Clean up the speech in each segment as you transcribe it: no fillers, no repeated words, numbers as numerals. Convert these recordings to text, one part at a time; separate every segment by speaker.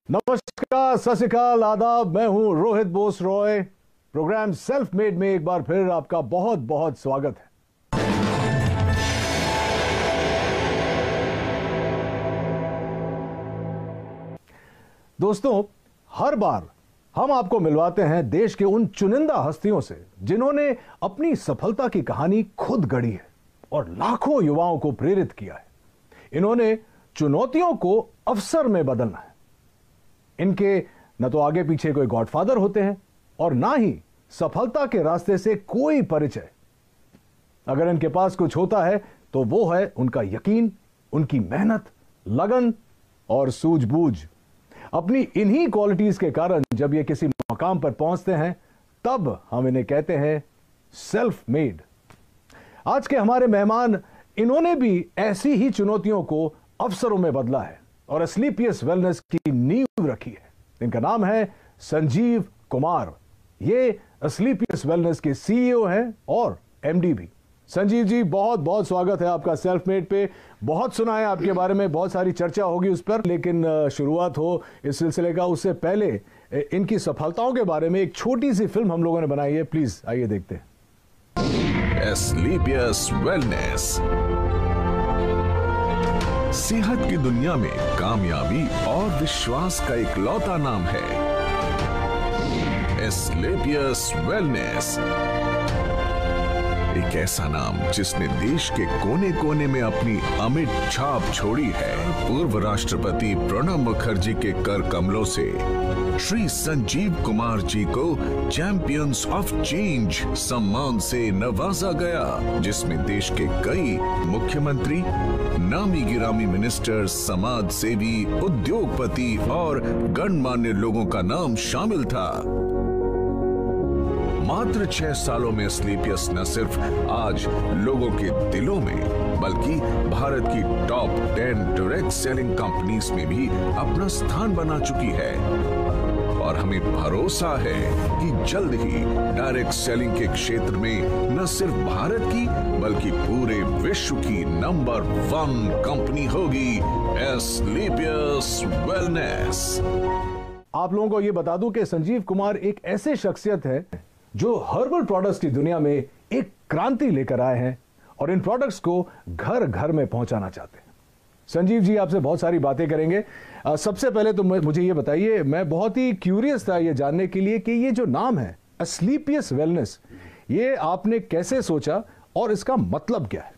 Speaker 1: नमस्कार, सत श्री अकाल, आदाब। मैं हूं Rohit Bose Roy. Programme self made में एक बार फिर आपका बहुत बहुत स्वागत है। दोस्तों, हर बार हम आपको मिलवाते हैं देश के उन चुनिंदा हस्तियों से जिन्होंने अपनी सफलता की कहानी खुद गढ़ी है और लाखों युवाओं को प्रेरित किया है। इन्होंने चुनौतियों को अवसर में बदलना है। इनके न तो आगे पीछे कोई गॉडफादर होते हैं और ना ही सफलता के रास्ते से कोई परिचय। अगर इनके पास कुछ होता है तो वो है उनका यकीन, उनकी मेहनत, लगन और सूझबूझ। अपनी इन्हीं क्वालिटीज के कारण जब ये किसी मकाम पर पहुंचते हैं तब हम इन्हें कहते हैं सेल्फ मेड। आज के हमारे मेहमान, इन्होंने भी ऐसी ही चुनौतियों को अवसरों में बदला है और एस्क्लेपियस वेलनेस की नींव रखी है। इनका नाम है संजीव कुमार। ये एस्क्लेपियस वेलनेस के सीईओ हैं और एमडी भी। संजीव जी, बहुत बहुत स्वागत है आपका सेल्फ मेड पे। बहुत सुना है आपके बारे में, बहुत सारी चर्चा होगी उस पर, लेकिन शुरुआत हो इस सिलसिले का उससे पहले इनकी सफलताओं के बारे में एक छोटी सी फिल्म हम लोगों ने बनाई है। प्लीज आइए देखते हैं।
Speaker 2: एस्क्लेपियस वेलनेस सेहत की दुनिया में कामयाबी और विश्वास का इकलौता नाम है। एस्क्लेपियस वेलनेस, एक ऐसा नाम जिसने देश के कोने कोने में अपनी अमिट छाप छोड़ी है। पूर्व राष्ट्रपति प्रणब मुखर्जी के कर कमलों से श्री संजीव कुमार जी को चैंपियंस ऑफ चेंज सम्मान से नवाजा गया, जिसमें देश के कई मुख्यमंत्री, नामी गिरामी मिनिस्टर, समाज सेवी, उद्योगपति और गणमान्य लोगों का नाम शामिल था। मात्र 6 सालों में एस्क्लेपियस न सिर्फ आज लोगों के दिलों में बल्कि भारत की टॉप 10 डायरेक्ट सेलिंग कंपनीज में भी अपना स्थान बना चुकी है और हमें भरोसा है कि जल्द ही डायरेक्ट सेलिंग के क्षेत्र में न सिर्फ भारत की बल्कि पूरे विश्व की नंबर 1 कंपनी होगी एस्क्लेपियस वेलनेस।
Speaker 1: आप लोगों को यह बता दूं कि संजीव कुमार एक ऐसे शख्सियत है जो हर्बल प्रोडक्ट्स की दुनिया में एक क्रांति लेकर आए हैं और इन प्रोडक्ट्स को घर घर में पहुंचाना चाहते हैं। संजीव जी, आपसे बहुत सारी बातें करेंगे। सबसे पहले तो मुझे ये बताइए, मैं बहुत ही क्यूरियस था ये जानने के लिए कि ये जो नाम है एस्क्लेपियस वेलनेस, ये आपने कैसे सोचा और इसका मतलब क्या है?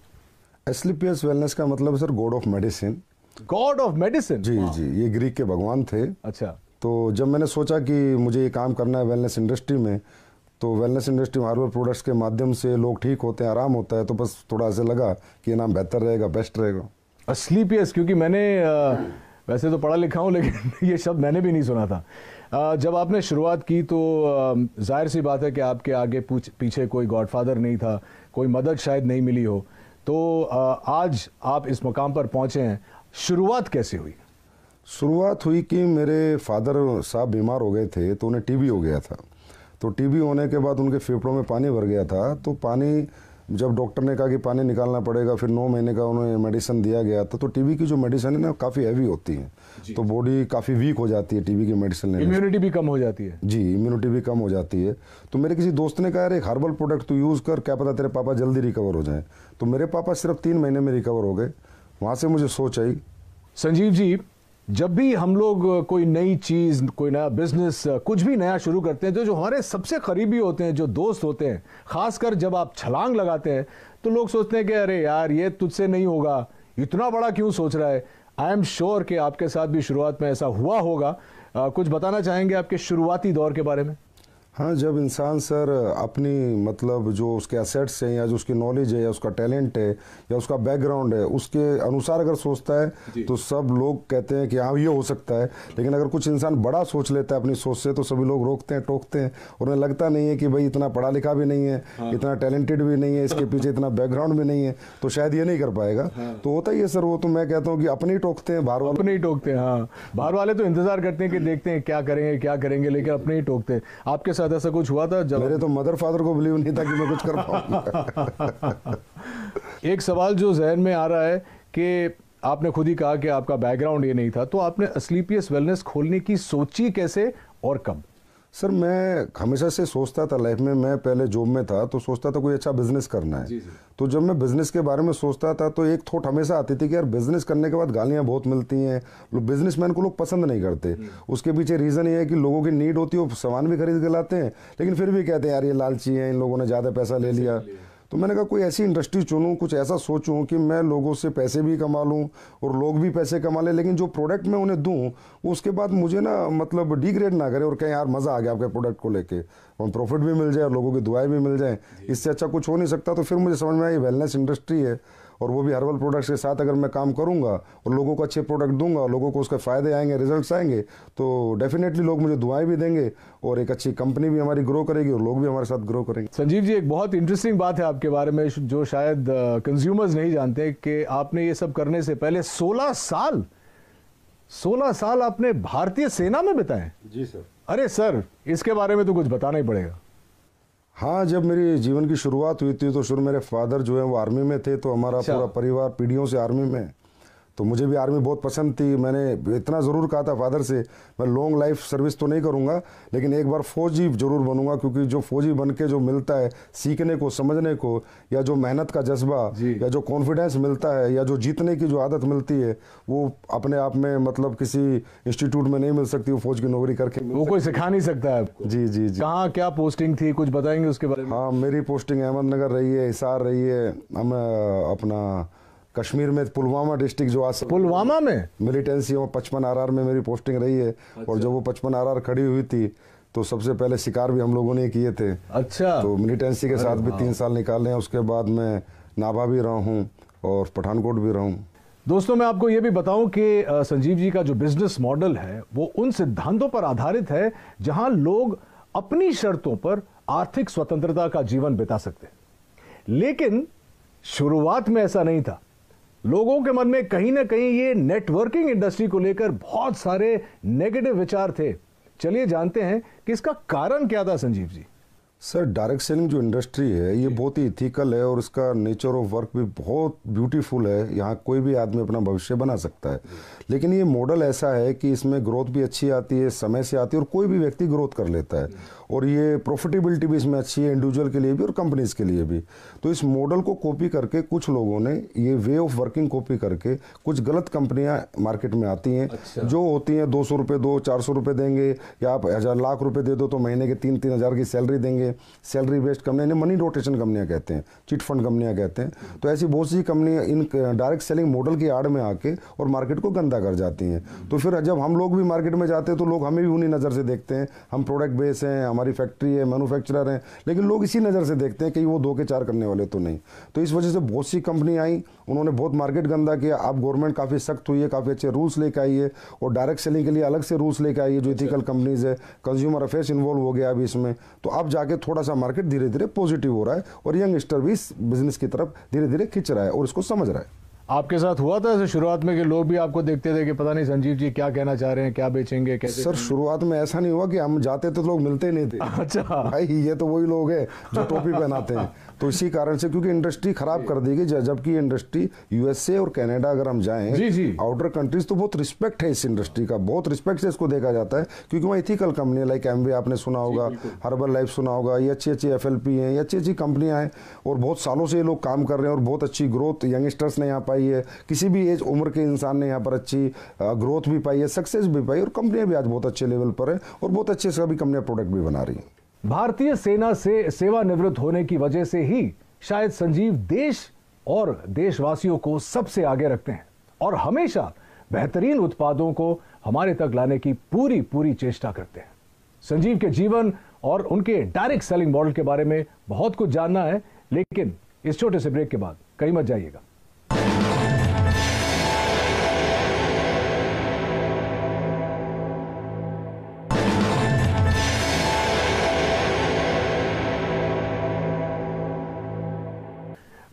Speaker 3: एस्क्लेपियस वेलनेस का मतलब है sir god of medicine.
Speaker 1: God of medicine?
Speaker 3: जी जी, ये ग्रीक के भगवान थे।
Speaker 1: अच्छा। तो
Speaker 3: जब मैंने सोचा कि मुझे ये काम करना है वेलनेस इंडस्ट्री में, तो वेलनेस इंडस्ट्री में हर्बल प्रोडक्ट्स के माध्यम से लोग ठीक होते हैं, आराम होता है, तो बस थोड़ा ऐसे लगा कि ये नाम बेहतर रहेगा, बेस्ट रहेगा
Speaker 1: एस्क्लेपियस। क्योंकि मैंने वैसे तो पढ़ा लिखा हूँ लेकिन ये शब्द मैंने भी नहीं सुना था। जब आपने शुरुआत की तो जाहिर सी बात है कि आपके आगे पीछे कोई गॉडफादर नहीं था, कोई मदद शायद नहीं मिली हो, तो आज आप इस मुकाम पर पहुंचे हैं। शुरुआत कैसे हुई?
Speaker 3: शुरुआत हुई कि मेरे फादर साहब बीमार हो गए थे, तो उन्हें टीबी हो गया था। तो टीबी होने के बाद उनके फेफड़ों में पानी भर गया था। तो पानी, जब डॉक्टर ने कहा कि पानी निकालना पड़ेगा, फिर 9 महीने का उन्हें मेडिसिन दिया गया था। तो टीबी की जो मेडिसिन है ना, काफ़ी हैवी होती है, तो बॉडी काफ़ी वीक हो जाती है टीबी की मेडिसिन लेने से।
Speaker 1: इम्यूनिटी भी कम हो जाती है। जी,
Speaker 3: इम्यूनिटी भी कम हो जाती है। तो मेरे किसी दोस्त ने कहा, यार एक हर्बल प्रोडक्ट तू यूज़ कर, क्या पता तेरे पापा जल्दी रिकवर हो जाए। तो मेरे पापा सिर्फ 3 महीने में रिकवर हो गए। वहाँ से मुझे सोच आई।
Speaker 1: संजीव जी, जब भी हम लोग कोई नई चीज, कोई नया बिजनेस, कुछ भी नया शुरू करते हैं, तो जो हमारे सबसे करीबी होते हैं, जो दोस्त होते हैं, खासकर जब आप छलांग लगाते हैं तो लोग सोचते हैं कि अरे यार ये तुझसे नहीं होगा, इतना बड़ा क्यों सोच रहा है। आई एम श्योर कि आपके साथ भी शुरुआत में ऐसा हुआ होगा। कुछ बताना चाहेंगे आपके शुरुआती दौर के बारे में?
Speaker 3: हाँ, जब इंसान सर अपनी मतलब जो उसके एसेट्स हैं या जो उसकी नॉलेज है या उसका टैलेंट है या उसका बैकग्राउंड है, उसके अनुसार अगर सोचता है तो सब लोग कहते हैं कि हाँ ये हो सकता है। लेकिन अगर कुछ इंसान बड़ा सोच लेता है अपनी सोच से, तो सभी लोग रोकते हैं, टोकते हैं, और उन्हें लगता नहीं है कि भाई इतना पढ़ा लिखा भी नहीं है, इतना टैलेंटेड भी नहीं है, इसके पीछे इतना बैकग्राउंड भी नहीं है, तो शायद ये नहीं कर पाएगा। तो होता ही है सर वो। तो मैं कहता हूँ कि अपने ही टोकते हैं, बाहर वाले
Speaker 1: अपने ही टोकते हैं। हाँ, बाहर वाले तो इंतजार करते हैं कि देखते हैं क्या करेंगे क्या करेंगे, लेकिन अपने ही टोकते हैं। आपके साथ ऐसा कुछ हुआ था? जब
Speaker 3: मेरे तो मदर फादर को बिलीव नहीं था कि मैं कुछ कर पाऊंगा।
Speaker 1: एक सवाल जो जहन में आ रहा है कि आपने खुद ही कहा कि आपका बैकग्राउंड ये नहीं था, तो आपने असलीपियस वेलनेस खोलने की सोची कैसे और कब?
Speaker 3: सर मैं हमेशा से सोचता था लाइफ में, मैं पहले जॉब में था तो सोचता था कोई अच्छा बिजनेस करना है। तो जब मैं बिजनेस के बारे में सोचता था तो एक थॉट हमेशा आती थी कि यार बिजनेस करने के बाद गालियां बहुत मिलती हैं, बिजनेसमैन को लोग पसंद नहीं करते। उसके पीछे रीज़न ये है कि लोगों की नीड होती है, वो सामान भी खरीद के लाते हैं, लेकिन फिर भी कहते हैं यार ये लालची है, इन लोगों ने ज़्यादा पैसा ले लिया। तो मैंने कहा कोई ऐसी इंडस्ट्री चुनूं, कुछ ऐसा सोचूं कि मैं लोगों से पैसे भी कमा लूं और लोग भी पैसे कमा लें, लेकिन जो प्रोडक्ट मैं उन्हें दूं उसके बाद मुझे ना मतलब डिग्रेड ना करे और कहें यार मज़ा आ गया आपके प्रोडक्ट को लेके, और प्रॉफिट भी मिल जाए और लोगों की दुआएं भी मिल जाए, इससे अच्छा कुछ हो नहीं सकता। तो फिर मुझे समझ में आया ये वेलनेस इंडस्ट्री है और वो भी हर्बल प्रोडक्ट्स के साथ अगर मैं काम करूंगा और लोगों को अच्छे प्रोडक्ट दूंगा, लोगों को उसके फ़ायदे आएंगे, रिजल्ट्स आएंगे, तो डेफिनेटली लोग मुझे दुआएं भी देंगे और एक अच्छी कंपनी भी हमारी ग्रो करेगी और लोग भी हमारे साथ ग्रो करेंगे।
Speaker 1: संजीव जी, एक बहुत इंटरेस्टिंग बात है आपके बारे में जो शायद कंज्यूमर्स नहीं जानते कि आपने ये सब करने से पहले 16 साल आपने भारतीय सेना में बिताए।
Speaker 3: जी सर।
Speaker 1: अरे सर, इसके बारे में तो कुछ बताना ही पड़ेगा।
Speaker 3: हाँ, जब मेरी जीवन की शुरुआत हुई थी तो शुरू मेरे फादर जो है वो आर्मी में थे, तो हमारा पूरा परिवार पीढ़ियों से आर्मी में, तो मुझे भी आर्मी बहुत पसंद थी। मैंने इतना ज़रूर कहा था फादर से मैं लॉन्ग लाइफ सर्विस तो नहीं करूँगा, लेकिन एक बार फौजी ज़रूर बनूंगा, क्योंकि जो फौजी बन के जो मिलता है सीखने को, समझने को, या जो मेहनत का जज्बा, या जो कॉन्फिडेंस मिलता है, या जो जीतने की जो आदत मिलती है, वो अपने आप में मतलब किसी इंस्टीट्यूट में नहीं मिल सकती, वो फौज की नौकरी करके
Speaker 1: वो कोई सिखा नहीं सकता है आपको।
Speaker 3: जी जी जी।
Speaker 1: कहाँ क्या पोस्टिंग थी, कुछ बताएंगे उसके बारे में?
Speaker 3: हाँ, मेरी पोस्टिंग अहमदनगर रही है, हिसार रही है, हम अपना कश्मीर में पुलवामा डिस्ट्रिक्ट जो आज
Speaker 1: पुलवामा में
Speaker 3: मिलिटेंसी 55 RR में मेरी पोस्टिंग रही है। और जब वो 55 RR खड़ी हुई थी तो सबसे पहले शिकार भी हम लोगों ने किए थे।
Speaker 1: अच्छा।
Speaker 3: तो मिलिटेंसी के साथ भी 3 साल निकाले हैं। उसके बाद मैं नाभा भी रहा हूँ और पठानकोट भी रहा हूँ।
Speaker 1: दोस्तों, मैं आपको ये भी बताऊं कि संजीव जी का जो बिजनेस मॉडल है वो उन सिद्धांतों पर आधारित है जहां लोग अपनी शर्तों पर आर्थिक स्वतंत्रता का जीवन बिता सकते हैं। लेकिन शुरुआत में ऐसा नहीं था। लोगों के मन में कहीं ना कहीं ये नेटवर्किंग इंडस्ट्री को लेकर बहुत सारे नेगेटिव विचार थे। चलिए जानते हैं कि इसका कारण क्या था Sanjeev ji.
Speaker 3: Sir, direct selling जो इंडस्ट्री है ये बहुत ही इथिकल है और इसका नेचर ऑफ वर्क भी बहुत ब्यूटीफुल है। यहाँ कोई भी आदमी अपना भविष्य बना सकता है, लेकिन ये मॉडल ऐसा है कि इसमें ग्रोथ भी अच्छी आती है, समय से आती है और कोई भी व्यक्ति ग्रोथ कर लेता है, और ये प्रॉफिटेबिलिटी भी इसमें अच्छी है, इंडिविजुअल के लिए भी और कंपनीज के लिए भी। तो इस मॉडल को कॉपी करके कुछ लोगों ने ये वे ऑफ वर्किंग कॉपी करके कुछ गलत कंपनियां मार्केट में आती हैं। अच्छा। जो होती हैं 200 रुपये दो, 400 रुपये देंगे, या आप 1000 लाख रुपए दे दो तो महीने के 3-3 हज़ार की सैलरी देंगे। सैलरी बेस्ड कंपनी, इन्हें मनी रोटेशन कंपनियां कहते हैं, चिट फंड कंपनियां कहते हैं। तो ऐसी बहुत सी कंपनियां इन डायरेक्ट सेलिंग मॉडल की आड़ में आके और मार्केट को गंदा कर जाती हैं। तो फिर जब हम लोग भी मार्केट में जाते हैं तो लोग हमें भी उन्हीं नज़र से देखते हैं। हम प्रोडक्ट बेस हैं, हमारी फैक्ट्री है, मैन्युफैक्चरर हैं, लेकिन लोग इसी नज़र से देखते हैं कि वो 2 के 4 करने वाले तो नहीं। तो इस वजह से बहुत सी कंपनी आई, उन्होंने बहुत मार्केट गंदा किया। अब गवर्नमेंट काफ़ी सख्त हुई है, काफ़ी अच्छे रूल्स लेकर आई है और डायरेक्ट सेलिंग के लिए अलग से रूल्स लेकर आई है। जो इथिकल कंपनीज है, कंज्यूमर अफेयर्स इन्वॉल्व हो गया अभी इसमें। तो अब जाके थोड़ा सा मार्केट धीरे धीरे पॉजिटिव हो रहा है और यंगस्टर भी इस बिजनेस की तरफ धीरे धीरे खिंच रहा है और इसको समझ रहा है।
Speaker 1: आपके साथ हुआ था ऐसे शुरुआत में कि लोग भी आपको देखते थे कि पता नहीं संजीव जी क्या कहना चाह रहे हैं, क्या बेचेंगे, कैसे?
Speaker 3: सर, शुरुआत में ऐसा नहीं हुआ कि हम जाते थे तो लोग मिलते ही नहीं थे।
Speaker 1: अच्छा
Speaker 3: भाई, ये तो वही लोग हैं जो टोपी पहनाते हैं। तो इसी कारण से, क्योंकि इंडस्ट्री खराब कर दी गई, जबकि इंडस्ट्री यूएसए और कनाडा अगर हम जाएं, आउटर कंट्रीज, तो बहुत रिस्पेक्ट है इस इंडस्ट्री का, बहुत रिस्पेक्ट से इसको देखा जाता है, क्योंकि वहाँ इथिकल कंपनी लाइक एमवे आपने सुना होगा, हर्बल लाइफ सुना होगा, ये अच्छी अच्छी FLP हैं, ये अच्छी अच्छी कंपनियां हैं और बहुत सालों से ये लोग काम कर रहे हैं और बहुत अच्छी ग्रोथ यंगस्टर्स ने यहाँ पाई है। किसी भी एज उम्र के इंसान ने यहाँ पर अच्छी ग्रोथ भी पाई है, सक्सेस भी पाई, और कंपनियां भी आज बहुत अच्छे लेवल पर है और बहुत अच्छे सभी कंपनियां प्रोडक्ट भी बना रही हैं।
Speaker 1: भारतीय सेना से सेवानिवृत्त होने की वजह से ही शायद संजीव देश और देशवासियों को सबसे आगे रखते हैं और हमेशा बेहतरीन उत्पादों को हमारे तक लाने की पूरी चेष्टा करते हैं। संजीव के जीवन और उनके डायरेक्ट सेलिंग मॉडल के बारे में बहुत कुछ जानना है, लेकिन इस छोटे से ब्रेक के बाद कहीं मत जाइएगा।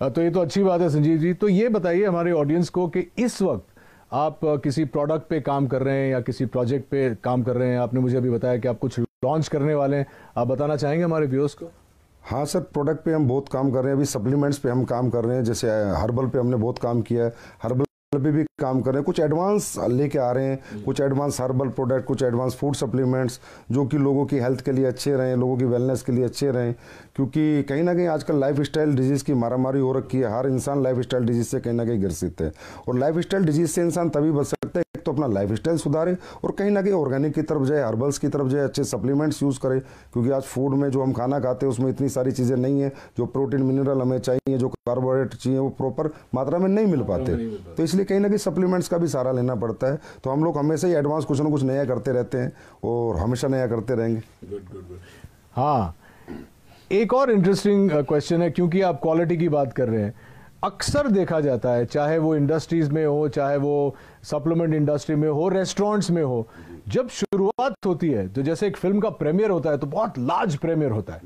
Speaker 1: तो ये तो अच्छी बात है संजीव जी। तो ये बताइए हमारे ऑडियंस को कि इस वक्त आप किसी प्रोडक्ट पे काम कर रहे हैं या किसी प्रोजेक्ट पे काम कर रहे हैं। आपने मुझे अभी बताया कि आप कुछ लॉन्च करने वाले हैं, आप बताना चाहेंगे हमारे व्यूअर्स को?
Speaker 3: हाँ सर, प्रोडक्ट पे हम बहुत काम कर रहे हैं। अभी सप्लीमेंट्स पे हम काम कर रहे हैं, जैसे हर्बल पे हमने बहुत काम किया है। हर्बल भी काम कर रहे हैं, कुछ एडवांस लेके आ रहे हैं, कुछ एडवांस हर्बल प्रोडक्ट, कुछ एडवांस फूड सप्लीमेंट्स जो कि लोगों की हेल्थ के लिए अच्छे रहें, लोगों की वेलनेस के लिए अच्छे रहें। क्योंकि कहीं ना कहीं आजकल लाइफ स्टाइल डिजीज़ की मारामारी हो रखी है, हर इंसान लाइफ स्टाइल डिजीज़ से कहीं ना कहीं ग्रसित है। और लाइफ स्टाइल डिजीज़ से इंसान तभी बच सकता है एक तो अपना लाइफ स्टाइल सुधारे और कहीं ना कहीं ऑर्गेनिक की तरफ जाए, हर्बल्स की तरफ जाए, अच्छे सप्लीमेंट्स यूज़ करे। क्योंकि आज फूड में जो हम खाना खाते हैं उसमें इतनी सारी चीज़ें नहीं है, जो प्रोटीन मिनरल हमें चाहिए, जो कार्बोहाइड्रेट चाहिए वो प्रॉपर मात्रा में नहीं मिल पाते। तो इसलिए कहीं ना कहीं सप्लीमेंट्स का भी सहारा लेना पड़ता है। तो हम लोग हमेशा ही एडवांस कुछ ना कुछ नया करते रहते हैं और हमेशा नया करते रहेंगे।
Speaker 1: गुड। हाँ, एक और इंटरेस्टिंग क्वेश्चन है, क्योंकि आप क्वालिटी की बात कर रहे हैं। अक्सर देखा जाता है, चाहे वो इंडस्ट्रीज में हो, चाहे वो सप्लीमेंट इंडस्ट्री में हो, रेस्टोरेंट्स में हो, जब शुरुआत होती है तो जैसे एक फिल्म का प्रीमियर होता है तो बहुत लार्ज प्रीमियर होता है,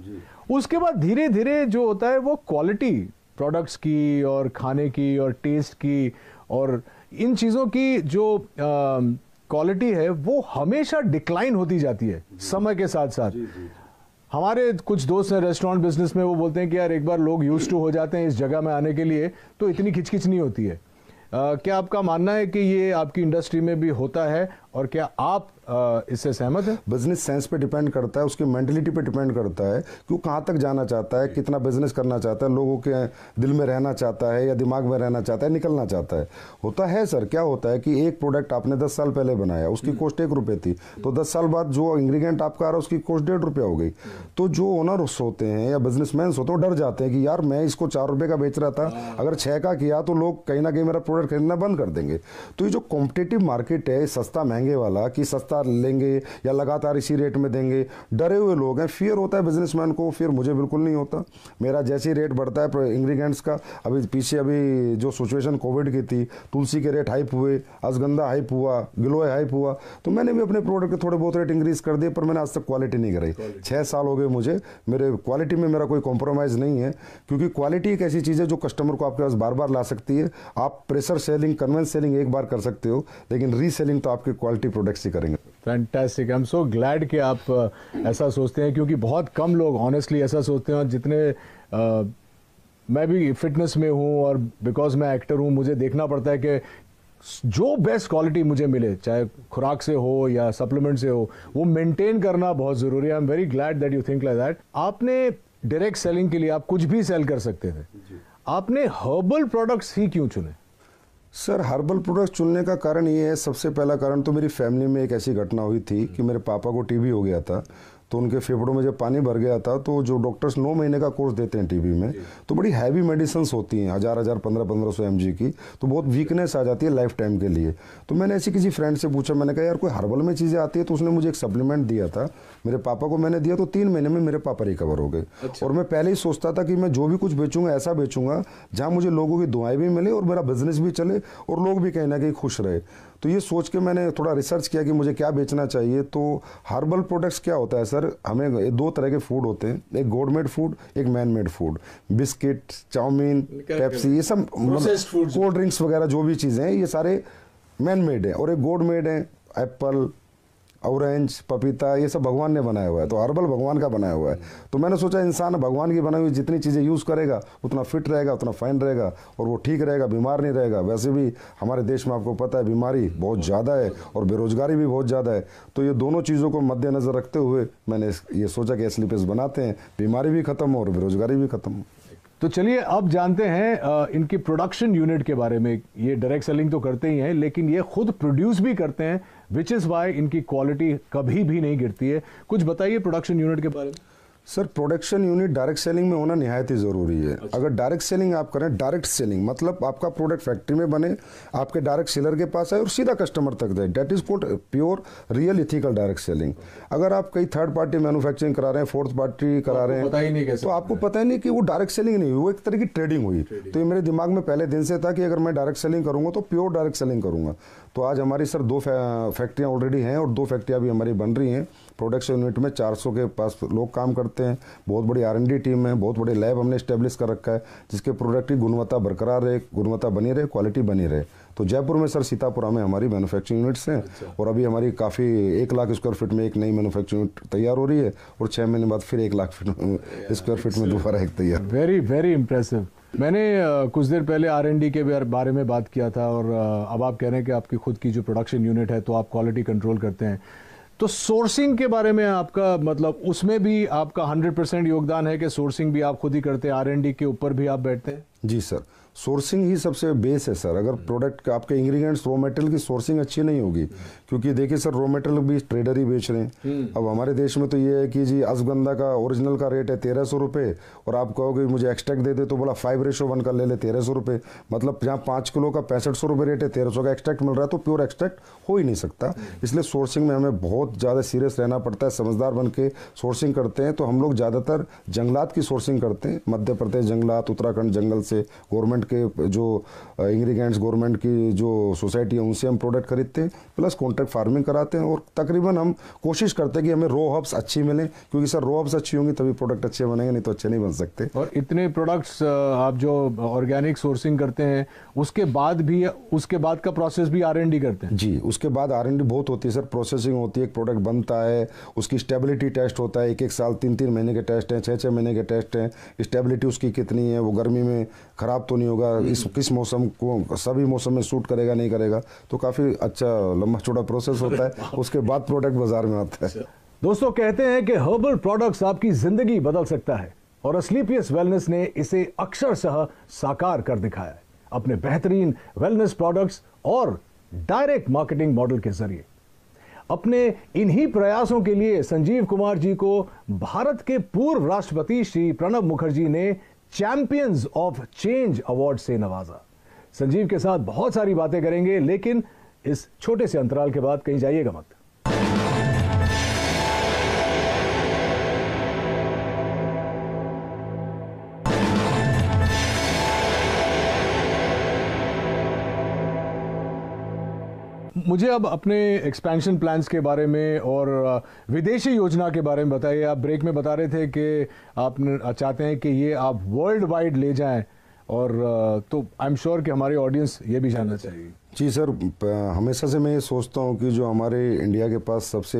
Speaker 1: उसके बाद धीरे धीरे जो होता है वो क्वालिटी प्रोडक्ट्स की और खाने की और टेस्ट की और इन चीज़ों की जो क्वालिटी है वो हमेशा डिक्लाइन होती जाती है समय के साथ साथ। हमारे कुछ दोस्त हैं रेस्टोरेंट बिजनेस में, वो बोलते हैं कि यार एक बार लोग यूज्ड टू हो जाते हैं इस जगह में आने के लिए तो इतनी खिचखिच नहीं होती है। क्या आपका मानना है कि ये आपकी इंडस्ट्री में भी होता है और क्या आप इससे सहमत हैं?
Speaker 3: बिजनेस सेंस पे डिपेंड करता है, उसकी मेंटलिटी पे डिपेंड करता है कि वो कहाँ तक जाना चाहता है, कितना बिजनेस करना चाहता है, लोगों के दिल में रहना चाहता है या दिमाग में रहना चाहता है, निकलना चाहता है। होता है सर, क्या होता है कि एक प्रोडक्ट आपने 10 साल पहले बनाया, उसकी कॉस्ट 1 रुपये थी, तो 10 साल बाद जो इंग्रीडियंट आपका आ रहा है उसकी कॉस्ट 1.5 रुपया हो गई। तो जो ओनर्स होते हैं या बिजनेसमैन होते हैं वो डर जाते हैं कि यार मैं इसको 4 रुपये का बेच रहा था, अगर 6 का किया तो लोग कहीं ना कहीं मेरा प्रोडक्ट खरीदना बंद कर देंगे। तो ये जो कॉम्पिटिटिव मार्केट है सस्ता महंगे वाला, कि सस्ता लेंगे या लगातार इसी रेट में देंगे, डरे हुए लोग हैं। फियर होता है बिजनेसमैन को, फिर मुझे बिल्कुल नहीं होता। मेरा जैसे ही रेट बढ़ता है इंग्रेडिएंट्स का, अभी पीछे अभी जो सिचुएशन कोविड की थी, तुलसी के रेट हाइप हुए, अश्वगंधा हाइप हुआ, गिलोय हाइप हुआ, तो मैंने भी अपने प्रोडक्ट के थोड़े बहुत रेट इंक्रीज कर दिए, पर मैंने आज तक क्वालिटी नहीं कराई। 6 साल हो गए मुझे, मेरे क्वालिटी में मेरा कोई कॉम्प्रोमाइज़ नहीं है, क्योंकि क्वालिटी एक ऐसी चीज़ है जो कस्टमर को आपके पास बार बार ला सकती है। आप प्रेशर सेलिंग, कन्वेंस सेलिंग एक बार कर सकते हो, लेकिन रीसेलिंग तो आपके क्वालिटी प्रोडक्ट्स ही करेंगे।
Speaker 1: Fantastic, I am so glad कि आप ऐसा सोचते हैं, क्योंकि बहुत कम लोग ऑनेस्टली ऐसा सोचते हैं। और जितने मैं भी फिटनेस में हूँ और बिकॉज मैं एक्टर हूँ, मुझे देखना पड़ता है कि जो बेस्ट क्वालिटी मुझे मिले, चाहे खुराक से हो या सप्लीमेंट से हो, वो मेंटेन करना बहुत ज़रूरी है। I am very glad that you think like that. आपने डायरेक्ट सेलिंग के लिए आप कुछ भी सेल कर सकते थे, आपने हर्बल प्रोडक्ट्स ही क्यों चुने?
Speaker 3: सर, हर्बल प्रोडक्ट्स चुनने का कारण ये है, सबसे पहला कारण तो मेरी फैमिली में एक ऐसी घटना हुई थी कि मेरे पापा को टीबी हो गया था। तो उनके फेफड़ों में जब पानी भर गया था, तो जो डॉक्टर्स 9 महीने का कोर्स देते हैं टीबी में, तो बड़ी हैवी मेडिसिन्स होती हैं, 1000 1500 mg की, तो बहुत वीकनेस आ जाती है लाइफ टाइम के लिए। तो मैंने ऐसी किसी फ्रेंड से पूछा, मैंने कहा यार कोई हर्बल में चीज़ें आती है, तो उसने मुझे एक सप्लीमेंट दिया था, मेरे पापा को मैंने दिया, तो 3 महीने में मेरे पापा रिकवर हो गए। और मैं पहले ही सोचता था कि मैं जो भी कुछ बेचूंगा ऐसा बेचूंगा जहाँ मुझे लोगों की दुआएं भी मिले और मेरा बिजनेस भी चले और लोग भी कहीं ना कहीं खुश रहे। तो ये सोच के मैंने थोड़ा रिसर्च किया कि मुझे क्या बेचना चाहिए। तो हर्बल प्रोडक्ट्स क्या होता है सर, हमें 2 तरह के फूड होते हैं, एक गॉड मेड फूड, एक man made food. Biscuit, chowmein, Pepsi, ये सब कोल्ड ड्रिंक्स वगैरह जो भी चीज़ें हैं, ये सारे मैन मेड है। और एक गॉड मेड है, एप्पल, ऑरेंज, पपीता, ये सब भगवान ने बनाया हुआ है। तो हर्बल भगवान का बनाया हुआ है। तो मैंने सोचा इंसान भगवान की बनाई हुई जितनी चीज़ें यूज़ करेगा उतना फिट रहेगा, उतना फाइन रहेगा और वो ठीक रहेगा, बीमार नहीं रहेगा। वैसे भी हमारे देश में आपको पता है बीमारी बहुत ज़्यादा है और बेरोजगारी भी बहुत ज़्यादा है। तो ये दोनों चीज़ों को मद्देनज़र रखते हुए मैंने ये सोचा कि एस्लीपेस बनाते हैं, बीमारी भी खत्म हो और बेरोजगारी भी खत्म हो।
Speaker 1: तो चलिए अब जानते हैं इनकी प्रोडक्शन यूनिट के बारे में। ये डायरेक्ट सेलिंग तो करते ही हैं, लेकिन ये खुद प्रोड्यूस भी करते हैं, विच इज़ वाई इनकी क्वालिटी कभी भी नहीं गिरती है। कुछ बताइए प्रोडक्शन यूनिट के बारे में।
Speaker 3: Sir, production unit direct selling में होना निहायत ही ज़रूरी है। अगर डायरेक्ट सेलिंग आप करें, डायरेक्ट सेलिंग मतलब आपका प्रोडक्ट फैक्ट्री में बने, आपके डायरेक्ट सेलर के पास आए और सीधा कस्टमर तक जाए, that is called pure real ethical direct selling. अगर आप कई थर्ड पार्टी मैन्युफैक्चरिंग करा रहे हैं, फोर्थ पार्टी करा रहे हैं, तो आपको पता ही नहीं कि वो डायरेक्ट सेलिंग नहीं हुई, वो एक तरह की ट्रेडिंग हुई। तो ये मेरे दिमाग में पहले दिन से था कि अगर मैं डायरेक्ट सेलिंग करूँगा तो प्योर डायरेक्ट सेलिंग करूँगा। तो आज हमारी सर 2 फैक्ट्रियाँ ऑलरेडी हैं और 2 फैक्ट्रियाँ भी हमारी बन रही हैं। प्रोडक्शन यूनिट में 400 के पास लोग काम करते हैं, बहुत बड़ी R&D टीम है, बहुत बड़े लैब हमने इस्टेब्लिश कर रखा है, जिसके प्रोडक्ट की गुणवत्ता बरकरार रहे, गुणवत्ता बनी रहे, क्वालिटी बनी रहे। तो जयपुर में सर सीतापुरा में हमारी मैन्युफैक्चरिंग यूनिट्स हैं। और अभी हमारी काफ़ी 1 लाख स्क्वायर फीट में एक नई मैन्युफैक्चरिंग यूनिट तैयार हो रही है और 6 महीने बाद फिर 1 लाख स्क्वायर फीट में दोबारा एक तैयार।
Speaker 1: Very very impressive. मैंने कुछ देर पहले R&D के बारे में बात किया था और अब आप कह रहे हैं कि आपकी खुद की जो प्रोडक्शन यूनिट है तो आप क्वालिटी कंट्रोल करते हैं, तो सोर्सिंग के बारे में आपका मतलब उसमें भी आपका 100% योगदान है कि सोर्सिंग भी आप खुद ही करते हैं, R&D के ऊपर भी आप बैठते हैं?
Speaker 3: जी सर, सोर्सिंग ही सबसे बेस है सर। अगर प्रोडक्ट आपके इंग्रेडिएंट्स रॉ मटेरियल की सोर्सिंग अच्छी नहीं होगी, क्योंकि देखिए सर रॉ मटेरियल भी ट्रेडर ही बेच रहे हैं। अब हमारे देश में तो ये है कि जी अश्वगंधा का ओरिजिनल का रेट है 1300 रुपये और आप कहोगे मुझे एक्सट्रैक्ट दे दे तो बोला 5:1 का ले ले 1300 रुपये, मतलब जहाँ 5 किलो का 6500 रुपये रेट है 1300 का एक्सट्रैक्ट मिल रहा है, तो प्योर एक्सट्रैक्ट हो ही नहीं सकता। इसलिए सोर्सिंग में हमें बहुत ज़्यादा सीरियस रहना पड़ता है, समझदार बन के सोर्सिंग करते हैं। तो हम लोग ज़्यादातर जंगलात की सोर्सिंग करते हैं, मध्य प्रदेश जंगलात, उत्तराखंड जंगल से, गवर्नमेंट के जो इंग्रेडिएंट्स गवर्नमेंट की जो सोसाइटी है उनसे हम प्रोडक्ट खरीदते हैं, प्लस कॉन्ट्रैक्ट फार्मिंग कराते हैं। और तकरीबन हम कोशिश करते हैं कि हमें रॉ हर्ब्स अच्छी मिलें, क्योंकि सर रॉ हर्ब्स अच्छी होंगी तभी प्रोडक्ट अच्छे बनेंगे, नहीं तो अच्छे नहीं बन सकते।
Speaker 1: और इतने प्रोडक्ट्स आप जो ऑर्गेनिक सोर्सिंग करते हैं उसके बाद भी, उसके बाद का प्रोसेस भी R&D करते हैं?
Speaker 3: जी, उसके बाद R&D बहुत होती है सर, प्रोसेसिंग होती है, एक प्रोडक्ट बनता है, उसकी स्टेबिलिटी टेस्ट होता है, 1-1 साल 3-3 महीने के टेस्ट हैं, 6-6 महीने के टेस्ट हैं, स्टेबिलिटी उसकी कितनी है, वो गर्मी में ख़राब तो नहीं होगा, किस मौसम को, सभी मौसम में सूट करेगा नहीं करेगा, तो काफ़ी अच्छा लंबा चौड़ा प्रोसेस होता है। उसके बाद प्रोडक्ट बाजार में आता है।
Speaker 1: दोस्तों कहते हैं कि हर्बल प्रोडक्ट्स आपकी जिंदगी बदल सकता है और असलीपियस वेलनेस ने इसे अक्षरशः साकार कर दिखाया है अपने बेहतरीन वेलनेस प्रोडक्ट्स और डायरेक्ट मार्केटिंग मॉडल के जरिए। अपने इन्हीं प्रयासों के लिए संजीव कुमार जी को भारत के पूर्व राष्ट्रपति श्री प्रणब मुखर्जी ने चैंपियंस ऑफ चेंज अवार्ड से नवाजा। संजीव के साथ बहुत सारी बातें करेंगे, लेकिन इस छोटे से अंतराल के बाद कहीं जाइएगा मत। मुझे अब अपने एक्सपेंशन प्लान्स के बारे में और विदेशी योजना के बारे में बताइए। आप ब्रेक में बता रहे थे कि आप चाहते हैं कि ये आप वर्ल्ड वाइड ले जाएं, और तो आई एम श्योर कि हमारी ऑडियंस ये भी जानना चाहिए।
Speaker 3: जी सर, हमेशा से मैं ये सोचता हूँ कि जो हमारे इंडिया के पास सबसे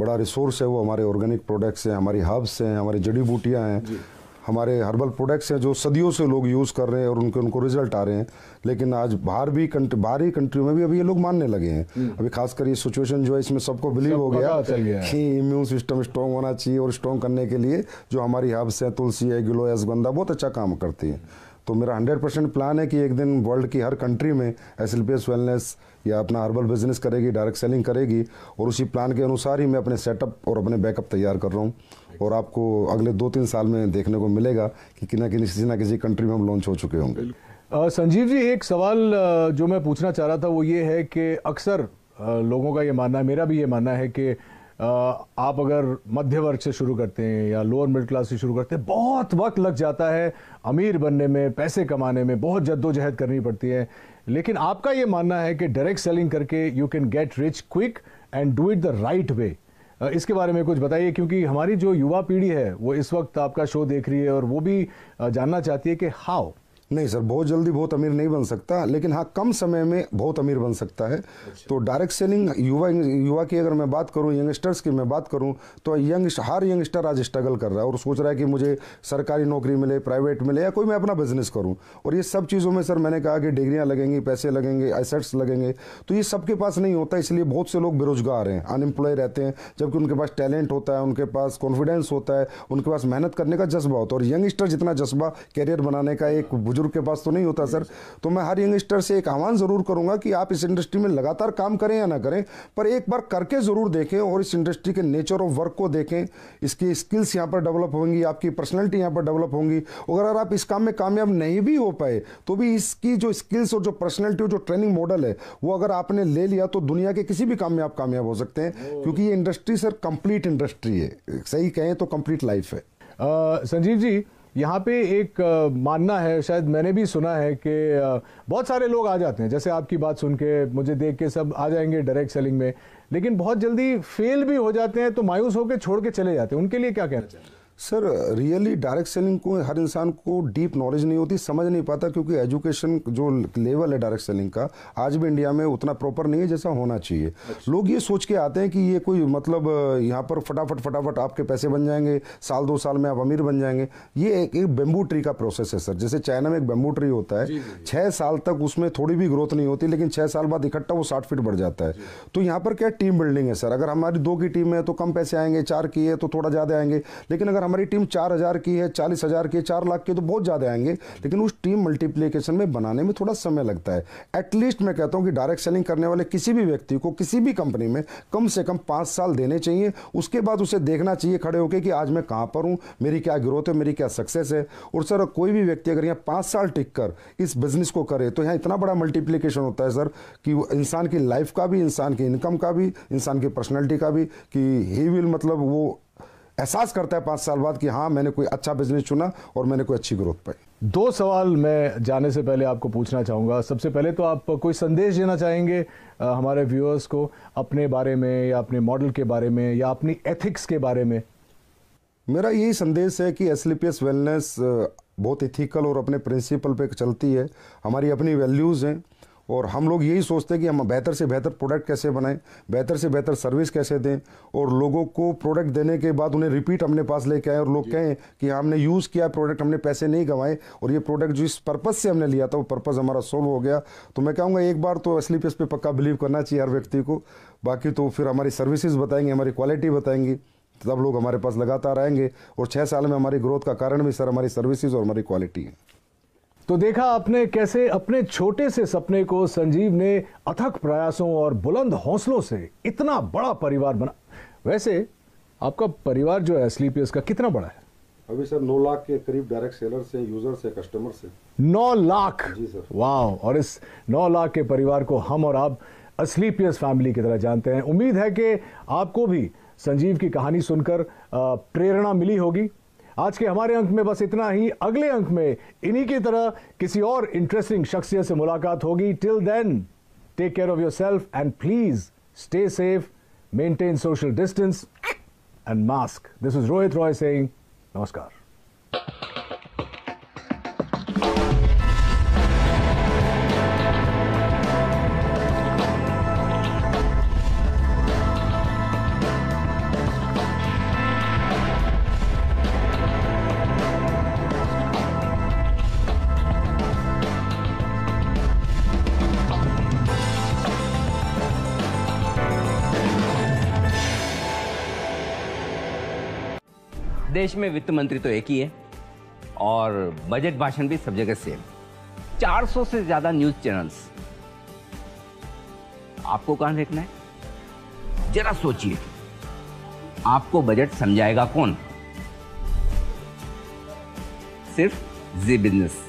Speaker 3: बड़ा रिसोर्स है वो हमारे ऑर्गेनिक प्रोडक्ट्स हैं, हमारी हर्ब्स हैं, हमारी जड़ी बूटियाँ हैं, हमारे हर्बल प्रोडक्ट्स हैं जो सदियों से लोग यूज़ कर रहे हैं और उनको रिजल्ट आ रहे हैं। लेकिन आज बाहरी कंट्री में भी अभी ये लोग मानने लगे हैं। अभी खासकर ये सिचुएशन जो है इसमें सबको बिलीव हो गया कि इम्यून सिस्टम स्ट्रॉन्ग होना चाहिए, और स्ट्रॉन्ग करने के लिए जो हमारी हर्ब्स हैं, तुलसी है, गिलोय, अश्वगंधा बहुत अच्छा काम करती है। तो मेरा 100% प्लान है कि एक दिन वर्ल्ड की हर कंट्री में एसएलपीएस वेलनेस या अपना हर्बल बिजनेस करेगी, डायरेक्ट सेलिंग करेगी, और उसी प्लान के अनुसार ही मैं अपने सेटअप और अपने बैकअप तैयार कर रहा हूँ। और आपको अगले 2-3 साल में देखने को मिलेगा कि किसी ना किसी कंट्री में हम लॉन्च हो चुके होंगे।
Speaker 1: संजीव जी, एक सवाल जो मैं पूछना चाह रहा था वो ये है कि अक्सर लोगों का ये मानना है, मेरा भी ये मानना है कि आप अगर मध्य वर्ग से शुरू करते हैं या लोअर मिडिल क्लास से शुरू करते हैं, बहुत वक्त लग जाता है अमीर बनने में, पैसे कमाने में, बहुत जद्दोजहद करनी पड़ती है। लेकिन आपका ये मानना है कि डायरेक्ट सेलिंग करके you can get rich quick and do it the right way. इसके बारे में कुछ बताइए, क्योंकि हमारी जो युवा पीढ़ी है वो इस वक्त आपका शो देख रही है और वो भी जानना चाहती है कि हाउ।
Speaker 3: नहीं सर, बहुत जल्दी बहुत अमीर नहीं बन सकता, लेकिन हाँ कम समय में बहुत अमीर बन सकता है। तो डायरेक्ट सेलिंग युवा की अगर मैं बात करूँ, यंगस्टर्स की मैं बात करूँ, तो हर यंगस्टर आज स्ट्रगल कर रहा है और सोच रहा है कि मुझे सरकारी नौकरी मिले, प्राइवेट मिले, या कोई मैं अपना बिजनेस करूँ। और ये सब चीज़ों में सर मैंने कहा कि डिग्रियाँ लगेंगी, पैसे लगेंगे, एसेट्स लगेंगे, तो ये सबके पास नहीं होता। इसलिए बहुत से लोग बेरोजगार हैं, अनएम्प्लॉय रहते हैं, जबकि उनके पास टैलेंट होता है, उनके पास कॉन्फिडेंस होता है, उनके पास मेहनत करने का जज्बा होता है। और यंगस्टर जितना जज्बा कैरियर बनाने का एक बुजुर्ग के पास तो नहीं होता सर। तो मैं हर यंगस्टर से एक आह्वान जरूर करूंगा कि आप इस इंडस्ट्री में लगातार काम करें या ना करें, पर एक बार करके जरूर देखें और इस इंडस्ट्री के नेचर ऑफ वर्क को देखें। इसकी स्किल्स यहाँ पर डेवलप होंगी, आपकी पर्सनैलिटी यहाँ पर डेवलप होंगी। और अगर आप इस काम में कामयाब नहीं भी हो पाए तो भी इसकी जो स्किल्स और जो पर्सनैलिटी और जो ट्रेनिंग मॉडल है वो अगर आपने ले लिया तो दुनिया के किसी भी काम में आप कामयाब हो सकते हैं, क्योंकि ये इंडस्ट्री सर कंप्लीट इंडस्ट्री है, सही कहें तो कंप्लीट लाइफ है।
Speaker 1: संजीव जी, यहाँ पे एक मानना है, शायद मैंने भी सुना है कि बहुत सारे लोग आ जाते हैं, जैसे आपकी बात सुन के मुझे देख के सब आ जाएंगे डायरेक्ट सेलिंग में, लेकिन बहुत जल्दी फेल भी हो जाते हैं तो मायूस होकर छोड़ के चले जाते हैं। उनके लिए क्या कहना चाहिए?
Speaker 3: सर रियली डायरेक्ट सेलिंग को हर इंसान को डीप नॉलेज नहीं होती, समझ नहीं पाता, क्योंकि एजुकेशन जो लेवल है डायरेक्ट सेलिंग का आज भी इंडिया में उतना प्रॉपर नहीं है जैसा होना चाहिए। लोग ये सोच के आते हैं कि ये कोई मतलब यहाँ पर फटाफट आपके पैसे बन जाएंगे, साल 2 साल में आप अमीर बन जाएंगे। ये एक बेम्बू ट्री का प्रोसेस है सर। जैसे चाइना में एक बेम्बू ट्री होता है, 6 साल तक उसमें थोड़ी भी ग्रोथ नहीं होती, लेकिन 6 साल बाद इकट्ठा वो 60 फीट बढ़ जाता है। तो यहाँ पर क्या टीम बिल्डिंग है सर। अगर हमारी 2 की टीम है तो कम पैसे आएंगे, 4 की है तो थोड़ा ज़्यादा आएंगे, लेकिन अगर हमारी टीम 4000 की है, 40,000 की है, 4 लाख की, तो बहुत ज़्यादा आएंगे। लेकिन उस टीम मल्टीप्लिकेशन में बनाने में थोड़ा समय लगता है। एटलीस्ट मैं कहता हूँ कि डायरेक्ट सेलिंग करने वाले किसी भी व्यक्ति को किसी भी कंपनी में कम से कम 5 साल देने चाहिए। उसके बाद उसे देखना चाहिए खड़े होकर कि आज मैं कहाँ पर हूँ, मेरी क्या ग्रोथ है, मेरी क्या सक्सेस है। और सर कोई भी व्यक्ति अगर यहाँ 5 साल टिक कर इस बिजनेस को करे तो यहाँ इतना बड़ा मल्टीप्लिकेशन होता है सर कि इंसान की लाइफ का भी, इंसान की इनकम का भी, इंसान की पर्सनैलिटी का भी, कि ही विल मतलब वो एहसास करता है 5 साल बाद कि हाँ मैंने कोई अच्छा बिजनेस चुना और मैंने कोई अच्छी ग्रोथ पाई।
Speaker 1: 2 सवाल मैं जाने से पहले आपको पूछना चाहूँगा। सबसे पहले तो आप कोई संदेश देना चाहेंगे हमारे व्यूअर्स को अपने बारे में, या अपने मॉडल के बारे में, या अपनी एथिक्स के बारे में?
Speaker 3: मेरा यही संदेश है कि एसलीपीएस वेलनेस बहुत इथिकल और अपने प्रिंसिपल पे चलती है। हमारी अपनी वैल्यूज़ हैं और हम लोग यही सोचते हैं कि हम बेहतर से बेहतर प्रोडक्ट कैसे बनाएं, बेहतर से बेहतर सर्विस कैसे दें, और लोगों को प्रोडक्ट देने के बाद उन्हें रिपीट अपने पास लेके आए और लोग कहें कि हमने यूज़ किया प्रोडक्ट, हमने पैसे नहीं गंवाए, और ये प्रोडक्ट जिस पर्पज़ से हमने लिया था वो पर्पज़ हमारा सोल्व हो गया। तो मैं कहूँगा एक बार तो एसलीपीएस पे पक्का बिलीव करना चाहिए हर व्यक्ति को। बाकी तो फिर हमारी सर्विसेज बताएंगे, हमारी क्वालिटी बताएंगी, तब लोग हमारे पास लगातार आएंगे। और 6 साल में हमारी ग्रोथ का कारण भी सर हमारी सर्विसेज और हमारी क्वालिटी है।
Speaker 1: तो देखा आपने कैसे अपने छोटे से सपने को संजीव ने अथक प्रयासों और बुलंद हौसलों से इतना बड़ा परिवार बना। वैसे आपका परिवार जो है एसलीपीएस का कितना बड़ा है?
Speaker 3: अभी सर 9 लाख के करीब डायरेक्ट सेलर से, यूजर से, कस्टमर से।
Speaker 1: 9 लाख?
Speaker 3: जी सर।
Speaker 1: वाह। और इस 9 लाख के परिवार को हम और आप एसलीपीएस फैमिली की तरह जानते हैं। उम्मीद है कि आपको भी संजीव की कहानी सुनकर प्रेरणा मिली होगी। आज के हमारे अंक में बस इतना ही। अगले अंक में इन्हीं की तरह किसी और इंटरेस्टिंग शख्सियत से मुलाकात होगी। Till then take care of yourself and please stay safe, maintain social distance and mask. This is Rohit Roy saying नमस्कार।
Speaker 4: देश में वित्त मंत्री तो एक ही है और बजट भाषण भी सब जगह सेम। 400 से ज्यादा न्यूज चैनल्स। आपको कहां देखना है? जरा सोचिए, आपको बजट समझाएगा कौन? सिर्फ जी बिजनेस।